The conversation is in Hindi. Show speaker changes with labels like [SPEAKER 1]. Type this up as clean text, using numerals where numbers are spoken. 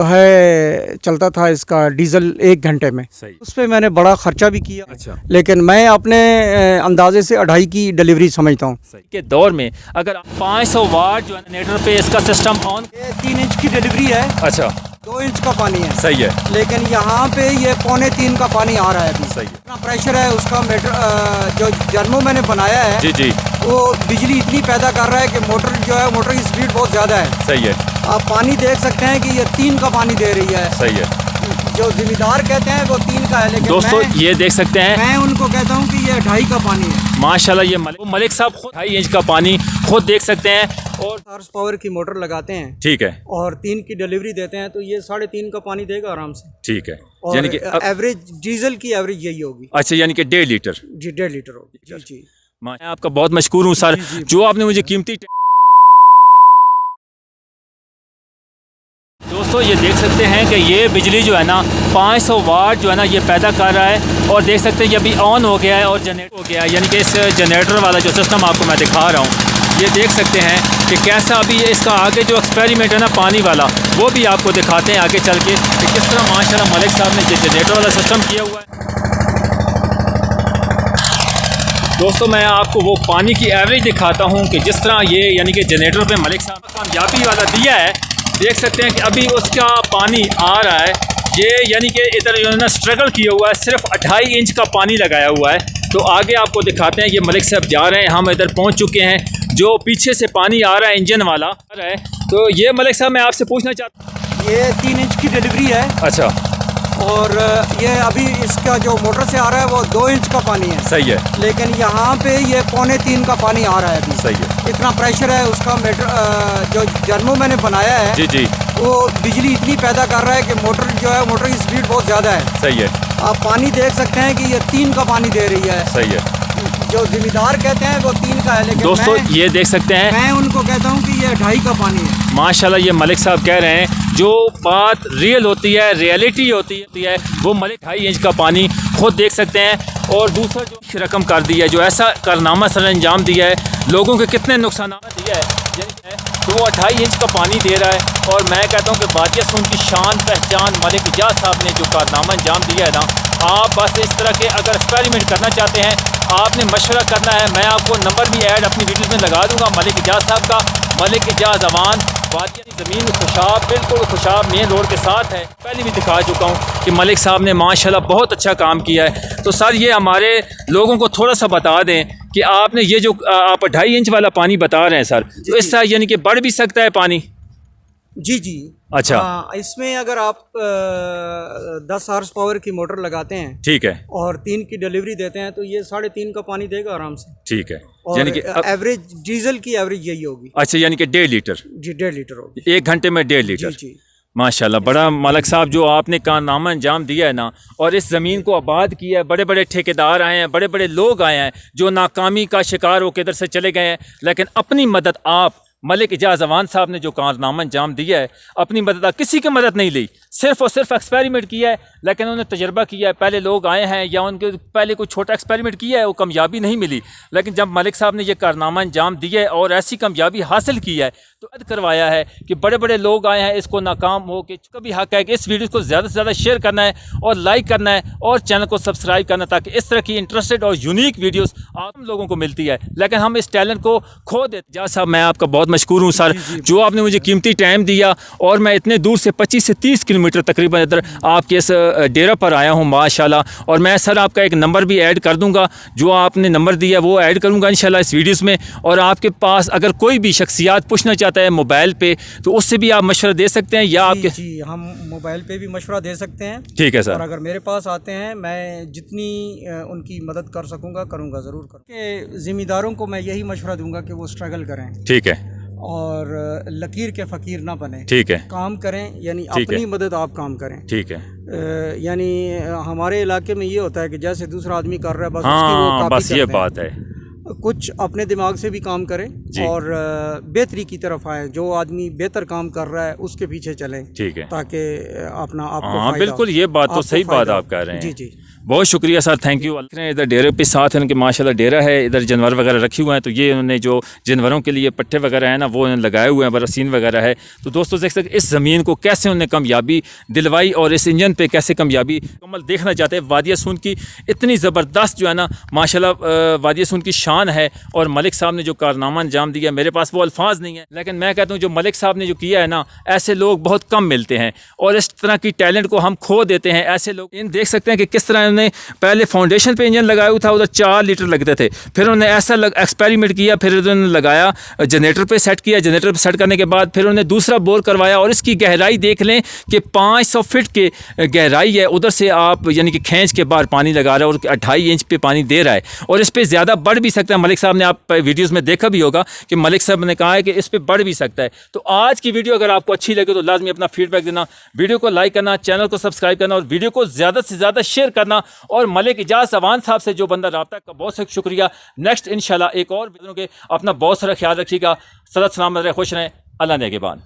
[SPEAKER 1] है चलता था इसका डीजल 1 घंटे में।
[SPEAKER 2] सही।
[SPEAKER 1] उस पर मैंने बड़ा खर्चा भी किया।
[SPEAKER 2] अच्छा।
[SPEAKER 1] लेकिन मैं अपने अंदाजे से 2.5 की डिलीवरी समझता हूँ।
[SPEAKER 2] के दौर में अगर 500 वाट जो जनरेटर पे इसका सिस्टम ऑन।
[SPEAKER 1] ये 3 इंच की डिलीवरी है।
[SPEAKER 2] अच्छा।
[SPEAKER 1] 2 इंच का पानी है।
[SPEAKER 2] सही है।
[SPEAKER 1] लेकिन यहाँ पे ये 2.25 का पानी आ रहा है अभी।
[SPEAKER 2] सही है।
[SPEAKER 1] इतना प्रेशर है उसका जो जर्मो मैंने बनाया है
[SPEAKER 2] जी जी।
[SPEAKER 1] वो बिजली इतनी पैदा कर रहा है कि मोटर जो है मोटर की स्पीड बहुत ज़्यादा है।
[SPEAKER 2] सही है।
[SPEAKER 1] आप पानी देख सकते हैं कि ये 3 का पानी दे रही है।
[SPEAKER 2] सही है।
[SPEAKER 1] जो जिम्मेदार कहते हैं वो 3 का है, लेकिन
[SPEAKER 2] दोस्तों ये देख सकते हैं,
[SPEAKER 1] मैं उनको कहता हूँ कि ये 2.5 का पानी है।
[SPEAKER 2] माशाल्लाह ये मलिक साहब खुद 2.5 इंच का पानी खुद देख सकते हैं। और
[SPEAKER 1] हॉर्स पावर की मोटर लगाते हैं।
[SPEAKER 2] ठीक है।
[SPEAKER 1] और 3 की डिलीवरी देते हैं तो ये 3.5 का पानी देगा आराम से।
[SPEAKER 2] ठीक है।
[SPEAKER 1] और
[SPEAKER 2] यानी कि
[SPEAKER 1] एवरेज डीजल की एवरेज यही होगी।
[SPEAKER 2] अच्छा, यानी कि 1.5 लीटर।
[SPEAKER 1] जी 1.5 लीटर होगी। जी जी।
[SPEAKER 2] मैं आपका बहुत मशकूर हूँ सर, जो आपने मुझे कीमती। दोस्तों ये देख सकते हैं कि ये बिजली जो है ना 500 वाट जो है ना ये पैदा कर रहा है। और देख सकते हैं ये अभी ऑन हो गया है और जनरेटर हो गया है, यानी कि इस जनरेटर वाला जो सिस्टम आपको मैं दिखा रहा हूँ, ये देख सकते हैं कि कैसा अभी ये इसका आगे जो एक्सपेरिमेंट है ना पानी वाला, वो भी आपको दिखाते हैं आगे चल के कि किस तरह माशाल्लाह मलिक साहब ने जनरेटर वाला सिस्टम किया हुआ है। दोस्तों मैं आपको वो पानी की एवरेज दिखाता हूँ कि जिस तरह ये यानी कि जनरेटर पे मलिक साहब ने कामयाबी वाला दिया है। देख सकते हैं कि अभी उसका पानी आ रहा है, ये यानी कि इधर जो है ना स्ट्रगल किया हुआ है, सिर्फ 2.5 इंच का पानी लगाया हुआ है। तो आगे आपको दिखाते हैं, ये मलिक साहब जा रहे हैं, हम इधर पहुंच चुके हैं। जो पीछे से पानी आ रहा है इंजन वाला आ रहा है। तो ये मलिक साहब मैं आपसे पूछना चाहता हूँ,
[SPEAKER 1] ये 3 इंच की डिलीवरी है।
[SPEAKER 2] अच्छा।
[SPEAKER 1] और ये अभी इसका जो मोटर से आ रहा है वो 2 इंच का पानी है।
[SPEAKER 2] सही है।
[SPEAKER 1] लेकिन यहाँ पे ये 2.25 का पानी आ रहा है अभी।
[SPEAKER 2] सही है।
[SPEAKER 1] इतना प्रेशर है उसका जो जर्मो मैंने बनाया है।
[SPEAKER 2] जी जी।
[SPEAKER 1] वो बिजली इतनी पैदा कर रहा है कि मोटर जो है मोटर की स्पीड बहुत ज़्यादा है।
[SPEAKER 2] सही है।
[SPEAKER 1] आप पानी देख सकते हैं कि ये 3 का पानी दे रही है।
[SPEAKER 2] सही है।
[SPEAKER 1] जो जिम्मेदार कहते हैं वो 3 का है, लेकिन
[SPEAKER 2] दोस्तों ये देख सकते हैं,
[SPEAKER 1] मैं उनको कहता हूँ कि ये 2.5 का पानी है।
[SPEAKER 2] माशाल्लाह ये मलिक साहब कह रहे हैं जो बात रियल होती है, रियलिटी होती है, वो मलिक 2.5 इंच का पानी खुद देख सकते हैं। और दूसरा जो रकम कर दी है, जो ऐसा कारनामा सर अंजाम दिया है, लोगों के कितने नुकसान दिया है, तो वो 2.5 इंच का पानी दे रहा है। और मैं कहता हूँ कि वाक़ई उनकी शान पहचान मलिक इजाज़ साहब ने जो कारनामा अंजाम दिया है ना, आप बस इस तरह के अगर एक्सपेरिमेंट करना चाहते हैं, आपने मशवरा करना है। मैं आपको नंबर भी ऐड अपनी वीडियोज़ में लगा दूंगा मलिक इजाज़ साहब का। मलिक इजाज़ अवान वादिया ज़मीन खुशाब, बिल्कुल खुशाब मेन रोड के साथ है। पहले भी दिखा चुका हूँ कि मलिक साहब ने माशाल्लाह बहुत अच्छा काम किया है। तो सर ये हमारे लोगों को थोड़ा सा बता दें कि आपने ये जो आप 2.5 इंच वाला पानी बता रहे हैं सर, तो इससे यानी कि बढ़ भी सकता है पानी?
[SPEAKER 1] जी जी।
[SPEAKER 2] अच्छा।
[SPEAKER 1] इसमें अगर आप 10 हॉर्स पावर की मोटर लगाते हैं, ठीक है, और 3 की डिलीवरी देते हैं तो ये 3.5 का पानी देगा आराम से। ठीक है। यानी कि एवरेज डीजल की एवरेज यही होगी।
[SPEAKER 2] अच्छा, यानी कि 1.5 लीटर।
[SPEAKER 1] जी 1.5 लीटर होगी
[SPEAKER 2] 1 घंटे में 1.5 लीटर।
[SPEAKER 1] जी।
[SPEAKER 2] माशाल्लाह बड़ा मलिक साहब जो आपने कारनामा अंजाम दिया है ना, और इस ज़मीन को आबाद किया है। बड़े बड़े ठेकेदार आए हैं, बड़े बड़े लोग आए हैं जो नाकामी का शिकार होकर इधर से चले गए हैं, लेकिन अपनी मदद आप मलिक इजाज़ अवान साहब ने जो कारनामा अंजाम दिया है, अपनी मदद किसी की मदद नहीं ली, सिर्फ और सिर्फ एक्सपेरिमेंट किया है। लेकिन उन्होंने तजर्बा किया है, पहले लोग आए हैं या उनके पहले कोई छोटा एक्सपेरिमेंट किया है, वो कामयाबी नहीं मिली। लेकिन जब मलिक साहब ने ये कारनामा अंजाम दिया है और ऐसी कामयाबी हासिल की है, तो अद करवाया है कि बड़े बड़े लोग आए हैं इसको नाकाम हो के। कभी हक है कि इस वीडियो को ज़्यादा से ज़्यादा शेयर करना है और लाइक करना है और चैनल को सब्सक्राइब करना, ताकि इस तरह की इंटरेस्टेड और यूनिक वीडियोस आम लोगों को मिलती है। लेकिन हम इस टैलेंट को खो देते। जा साहब मैं आपका बहुत मशकूर हूँ सर, जो आपने मुझे कीमती टाइम दिया, और मैं इतने दूर से 25 से 30 किलोमीटर तकरीबन इधर आपके इस डेरा पर आया हूँ माशाल्लाह। और मैं सर आपका एक नंबर भी ऐड कर दूँगा, जो आपने नंबर दिया वो ऐड करूँगा इंशाल्लाह इस वीडियोज़ में। और आपके पास अगर कोई भी शख्सियात पूछना चाहता है मोबाइल पे, तो उससे भी आप मशवरा दे सकते हैं या आपके? जी
[SPEAKER 1] हम मोबाइल पे भी मशवरा दे सकते हैं।
[SPEAKER 2] ठीक है सर।
[SPEAKER 1] और अगर मेरे पास आते हैं, मैं जितनी उनकी मदद कर सकूँगा करूँगा, ज़रूर करूँगा। ज़िम्मेदारों को मैं यही मशवरा दूँगा कि वो स्ट्रगल करें। ठीक है। और लकीर के फ़कीर ना बने। ठीक है। काम करें, यानी अपनी मदद आप काम करें। ठीक है। यानी हमारे इलाके में ये होता है कि जैसे दूसरा आदमी कर रहा है बस उसकी वो कॉपी
[SPEAKER 2] बस ये बात है।
[SPEAKER 1] कुछ अपने दिमाग से भी काम करें और बेहतरी की तरफ आए। जो आदमी बेहतर काम कर रहा है उसके पीछे चलें। ठीक है। ताकि अपना आपको
[SPEAKER 2] बिल्कुल ये बात तो सही बात आप कह रहे हैं।
[SPEAKER 1] जी जी।
[SPEAKER 2] बहुत शुक्रिया सर, थैंक यू। इधर डेरे पे साथ है उनके माशाल्लाह डेरा है, इधर जानवर वगैरह रखे हुए हैं, तो ये उन्होंने जो जानवरों के लिए पट्टे वगैरह हैं ना वो उन्होंने लगाए हुए हैं, बरसीन वगैरह है। तो दोस्तों देख सकते इस ज़मीन को कैसे उन्होंने कामयाबी दिलवाई और इस इंजन पे कैसे कामयाबी मुकम्मल देखना चाहते हैं। वादिया सून की इतनी ज़बरदस्त जो है ना माशाल्लाह वादिया सून की शान है, और मलिक साहब ने जो कारनामा अंजाम दिया, मेरे पास वो अल्फाज नहीं है, लेकिन मैं कहता हूँ जो मलिक साहब ने जो किया है ना, ऐसे लोग बहुत कम मिलते हैं और इस तरह की टैलेंट को हम खो देते हैं। ऐसे लोग इन देख सकते हैं कि किस तरह उन्होंने पहले फाउंडेशन पे इंजन लगाया हुआ था, उधर 4 लीटर लगते थे, फिर उन्होंने ऐसा एक्सपेरिमेंट किया, फिर उन्होंने लगाया जनरेटर पे सेट किया, जनरेटर पे सेट करने के बाद फिर उन्होंने दूसरा बोर करवाया, और इसकी गहराई देख लें कि 500 फीट के गहराई है। उधर से आप यानी कि खींच के बाहर पानी लगा रहा है और 2.5 इंच पे पानी दे रहा है, और इस पर ज़्यादा बढ़ भी सकता है। मलिक साहब ने आप वीडियोज़ में देखा भी होगा कि मलिक साहब ने कहा है कि इस पर बढ़ भी सकता है। तो आज की वीडियो अगर आपको अच्छी लगे तो लाजमी अपना फीडबैक देना, वीडियो को लाइक करना, चैनल को सब्सक्राइब करना और वीडियो को ज़्यादा से ज़्यादा शेयर करना। और मलिक इजाज़ अवान साहब से जो बंदा रब्ता का बहुत बहुत शुक्रिया। नेक्स्ट इंशाल्लाह एक और वीडियो के अपना बहुत सारा ख्याल रखिएगा। सदा सलामत रहे, खुश रहें, अल्लाह ने के बाद।